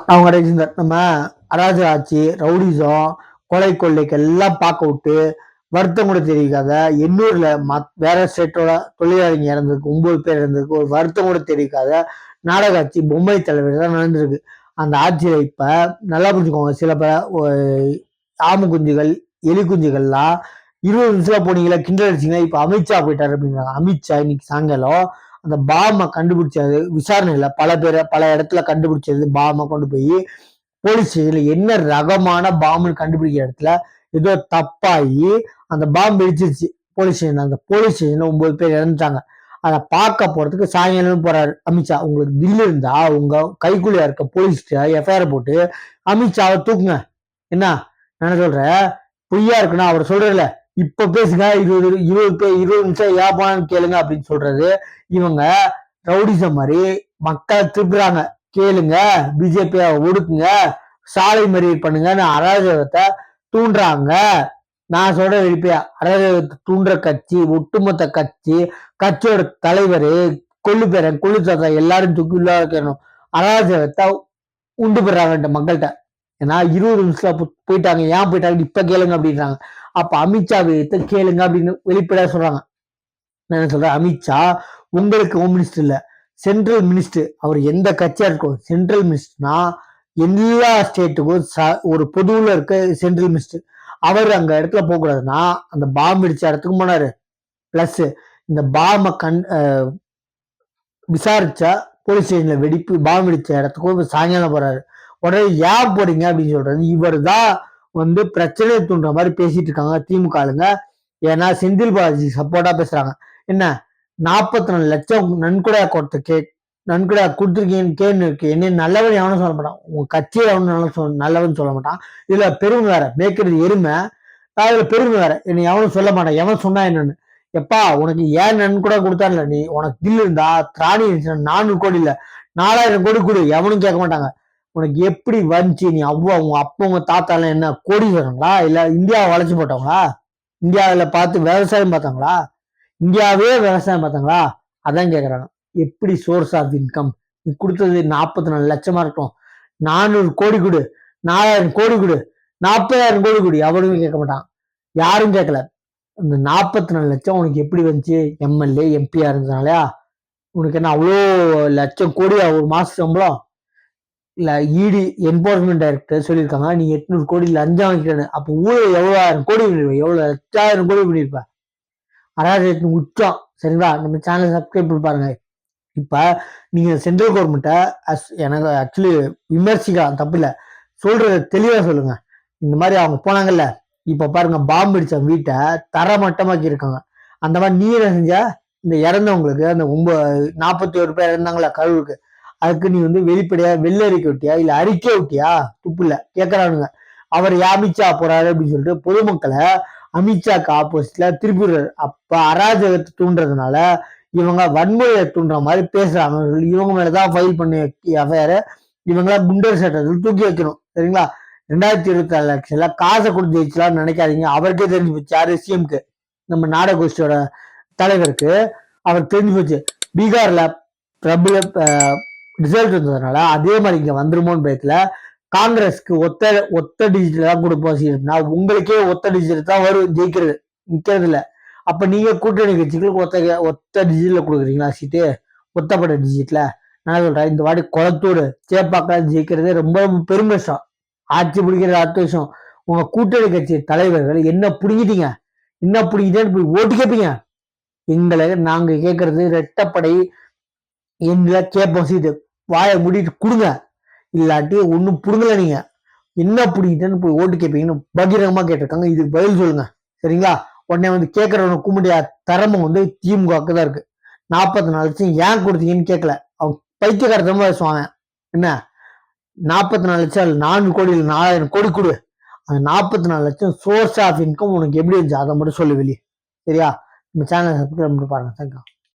அவங்க இருந்தார். நம்ம அராஜக ஆட்சி, ரவுடிசம், கொலை கொள்ளைக்கு எல்லாம் பார்க்க விட்டு வருத்தம் கூட தெரிவிக்காத எண்ணூர்ல வேற ஸ்டேட்டோட தொழிலாளிங்க இறந்ததுக்கு 9 பேர் இறந்ததுக்கு ஒரு வருத்தம் கூட தெரிவிக்காத நாடக ஆட்சி பொம்மை தலைவர் தான் நடந்திருக்கு. அந்த ஆட்சியில இப்ப நல்லா புரிஞ்சுக்கோங்க. சில ஆமு குஞ்சுகள், எலி குஞ்சுகள்லாம் 20 நிமிஷத்துல போனீங்களா கிண்டல் அடிச்சிங்கன்னா இப்ப அமித்ஷா போயிட்டாரு அப்படின்றாங்க. அமித்ஷா இன்னைக்கு சாயங்காலம் அந்த பாமை கண்டுபிடிச்சது விசாரணையில பல இடத்துல கண்டுபிடிச்சது பாமை கொண்டு போய் போலீஸ் ஸ்டேஷன்ல என்ன ரகமான பாம்புன்னு கண்டுபிடிக்கிற இடத்துல ஏதோ தப்பாகி அந்த பாம்பு வெடிச்சிருச்சு போலீஸ் ஸ்டேஷன். அந்த போலீஸ் ஸ்டேஷன்ல 9 பேர் இறந்துட்டாங்க. அதை பார்க்க போறதுக்கு சாயங்காலம் போறாரு அமித்ஷா. உங்களுக்கு தில்லு இருந்தா உங்க கைக்குள்ளே இருக்க போலீஸ் எஃப்ஐஆர் போட்டு அமித்ஷாவை தூக்குங்க. என்ன நான் சொல்றேன், பொய்யா இருக்குன்னா அவர் சொல்றதுல இப்ப பேசுங்க, 20 நிமிஷம் ஏப்பான்னு கேளுங்க அப்படின்னு சொல்றது. இவங்க ரவுடிசம் மாதிரி மக்களை திருப்புறாங்க. கேளுங்க, பிஜேபியை ஒடுக்குங்க, சாலை மறியல் பண்ணுங்கன்னு அராஜகத்தை தூண்டுறாங்க. நான் சொல்ற வெளிப்பையா அராஜகத்தை தூண்டுற கட்சி, ஒட்டுமொத்த கட்சி, கட்சியோட தலைவர், கொள்ளுப்பேரன், கொள்ளுத்தாத்தா எல்லாரும் தூக்கி உள்ள வைக்கணும். அராஜகத்தை உண்டு பெறாங்க மக்கள்கிட்ட. ஏன்னா 20 நிமிஷத்துல போயிட்டாங்க. ஏன் போயிட்டாங்க இப்ப கேளுங்க அப்படின்றாங்க. அப்ப அமித்ஷா விஷயத்தை கேளுங்க அப்படின்னு வெளிப்படையா சொல்றாங்க. நான் என்ன சொல்றேன், அமித்ஷா உங்களுக்கு ஹோம் மினிஸ்டர் இல்ல, சென்ட்ரல் மினிஸ்டர். அவர் எந்த கட்சியா இருக்கும் சென்ட்ரல் மினிஸ்டர்னா எல்லா ஸ்டேட்டுக்கும் ஒரு பொதுவுல இருக்க சென்ட்ரல் மினிஸ்டர். அவர் அங்க இடத்துல போக கூடாதுன்னா அந்த பாம்பு இடிச்ச இடத்துக்கும் போனாரு. பிளஸ் இந்த பாம்பை விசாரிச்சா போலீஸ் ஸ்டேஷன்ல பாம்பு இடிச்ச இடத்துக்கும் சாயங்காலம் போறாரு. உடனே ஏன் போறீங்க அப்படின்னு சொல்றது. இவர் தான் பிரச்சனையை தூண்டுற மாதிரி பேசிட்டு இருக்காங்க திமுக ஆளுங்க. ஏன்னா செந்தில் பாலாஜி சப்போர்ட்டா பேசுறாங்க. என்ன 44 லட்சம் நன்கொடை கொடுத்துருக்கீங்கன்னு கேள்வி இருக்கு. என்ன நல்லவன் எவனும் சொல்ல மாட்டான், உங்க கட்சியில எவனும் நல்லவன் சொல்ல மாட்டான். இதுல பெருமை வேற, மேய்க்கிறது எருமை, அதுல பெருமை வேற. என்னை எவனும் சொல்ல மாட்டான். எவன் சொன்னா என்னன்னு, எப்பா உனக்கு ஏன் நன்கொடை கொடுத்தான்ல, நீ உனக்கு தில்லு இருந்தா திராணி 400 கோடி இல்ல 4000 கோடி கொடு, எவனும் கேட்க மாட்டாங்க. உனக்கு எப்படி வந்துச்சு, நீ உங்க அப்பா உங்க தாத்தா எல்லாம் என்ன கோடீஸ்வரங்களா, இல்ல இந்தியாவை வளைச்சு போட்டவங்களா, இந்தியாவில பார்த்து விவசாயம் பார்த்தாங்களா, இந்தியாவே விவசாயம் பார்த்தாங்களா, அதான் கேக்குறாங்க. எப்படி சோர்ஸ் ஆஃப் இன்கம், நீ கொடுத்தது 44 லட்சமா இருக்கும், 400 கோடி கொடு, 4000 கோடி கொடு, 40,000 கோடி கொடு, எவனுமே கேட்க மாட்டான். யாரும் கேட்கல. இந்த 44 லட்சம் உனக்கு எப்படி வந்துச்சு, எம்எல்ஏ எம்பியா இருந்ததுனாலயா? உனக்கு என்ன அவ்வளோ லட்சம் கோடியா ஒரு மாச சம்பளம்? இல்ல இடி என்போர்ஸ்மெண்ட் டைரக்டர் சொல்லியிருக்காங்க நீ 800 கோடி லஞ்சம் வாங்கிக்கிறேன்னு. அப்போ ஊழல் எவ்வளவு 1000 கோடி பண்ணிருப்ப, எவ்வளவு 1000 கோடி பண்ணிருப்ப. அராஜகத்தின் உச்சம். சரிங்களா? நம்ம சேனல் சப்ஸ்கிரைப் பண்ணி பாருங்க. இப்ப நீங்க சென்ட்ரல் கவர்மெண்ட்டை எனக்கு ஆக்சுவலி விமர்சிக்கலாம், தப்பு இல்லை, சொல்றத தெளிவா சொல்லுங்க. இந்த மாதிரி அவங்க போனாங்கல்ல, இப்ப பாருங்க பாம்பு அடிச்ச வீட்டை தரமட்டமாக்கி இருக்காங்க. அந்த மாதிரி நீ என்ன செஞ்ச, இந்த இறந்தவங்களுக்கு அந்த 41 பேர் இறந்தாங்களா கழுவுக்கு, அதுக்கு நீ வெளிப்படையா வெள்ள அறிக்கை விட்டியா, இல்ல அறிக்கை விட்டியா? துப்பு இல்ல கேட்கறானுங்க. அவர் அமித்ஷா போறாரு அப்படின்னு சொல்லிட்டு பொதுமக்களை அமித்ஷாக்கு ஆப்போசிட்ல திருப்பிடுறாரு. அப்ப அராஜகத்தை தூண்டுறதுனால இவங்க வன்முறையை தூண்டுற மாதிரி பேசுறாங்க. இவங்க மேலதான் ஃபைல் பண்ணி எஃப்ஐஆர். இவங்களா குண்டர் சட்டத்தில் தூக்கி வைக்கணும். சரிங்களா? 2024 எலெக்ஷன்ல காசை கொடுத்து ஜெயிச்சலாம்னு நினைக்காதீங்க. அவருக்கே தெரிஞ்சு போச்சு. யாரு? சிஎம்க்கு, நம்ம நாடக கோஷ்டியோட தலைவருக்கு அவர் தெரிஞ்சு போச்சு. பீகார்ல பிரபல ரிசல்ட் இருந்ததுனால அதே மாதிரி இங்க வந்துருமோன்னு பயத்துல காங்கிரஸ்க்கு ஒத்த டிஜிட்டல் தான் கொடுப்போம். உங்களுக்கே ஒத்த டிஜிட்டல் தான் வரும், ஜெயிக்கிறது நிக்கிறது இல்ல. அப்ப நீங்க கூட்டணி கட்சிகளுக்கு ஒத்த டிஜிட்டல கொடுக்குறீங்களா சீட்டு? ஒத்தப்பட்ட டிஜிட்ல நான் சொல்றேன், இந்த வாட்டி குளத்தூர் சேப்பாக்கம் ஜெயிக்கிறதே ரொம்ப பெரும் கஷ்டம். ஆட்சி பிடிக்கிறது அடுத்த விஷயம். உங்க கூட்டணி கட்சி தலைவர்கள் என்ன பிடிக்கிட்டீங்க, என்ன பிடிக்கிட்டேன்னு போய் ஓட்டு கேட்பீங்க. எங்களை நாங்க கேட்கறது ரெட்டப்படை எங்களை கேட்போம், சீட்டு வாயை மூடிட்டு கொடுங்க, இல்லாட்டி ஒன்னும் புடுங்கல. நீங்க என்ன பிடிக்கிட்டேன்னு போய் ஓட்டு கேட்பீங்கன்னு பகிரங்கமா கேட்டிருக்காங்க. இதுக்கு பதில் சொல்லுங்க. சரிங்களா? உடனே கேட்கறவன கும்பிடிய திறமை திமுகவுக்கு தான் இருக்கு. 44 லட்சம் ஏன் கொடுத்தீங்கன்னு கேட்கல. அவங்க பைத்தியக்காரத்தமா பேசுவாங்க. என்ன 44 லட்சம் 400 கோடி இல்லை 4000 கோடி கொடு, அந்த 44 லட்சம் சோர்ஸ் ஆஃப் இன்கம் உனக்கு எப்படி இருந்துச்சு அதை மட்டும் சொல்லு வெளியே. சரியா? நம்ம சேனல் சப்ஸ்கிரைப் பண்ணி பாருங்க. தேங்க்யூ.